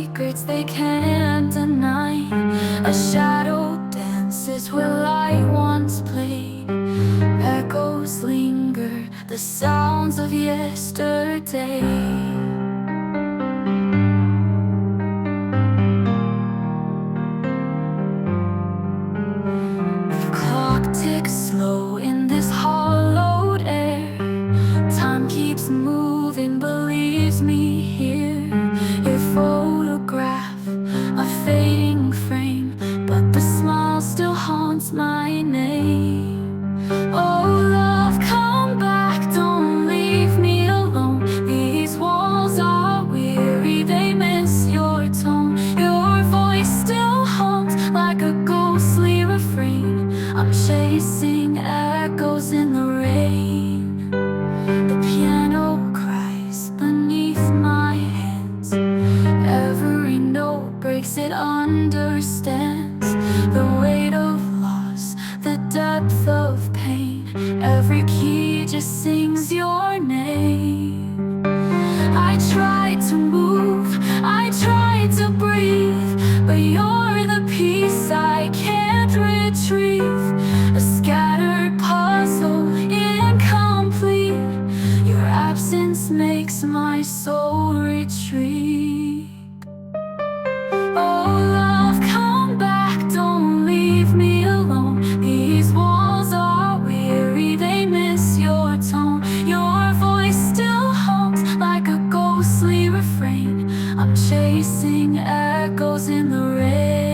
secrets they can't deny. A shadow dances where light once played. Echoes linger, the sounds of yesterday. Slow in this hollowed air, time keeps moving but leaves me here. Your photograph, a fading frame, but the smile still haunts my name. Oh love, come back, don't leave me alone. These walls are weary, they miss your tone. Your voice still haunts like a ghostly refrain. I'm chasing echoes in the rain. The piano cries beneath my hands. Every note breaks, it understands the weight of loss, the depth of pain. Every key just sings your name. I try to move, I try to breathe, but you're the peace I can't retrieve. A scattered puzzle, incomplete. Your absence makes my soul retreat. Oh love, come back, don't leave me alone. These walls are weary, they miss your tone. Your voice still haunts like a ghostly refrain. I'm chasing echoes in the rain.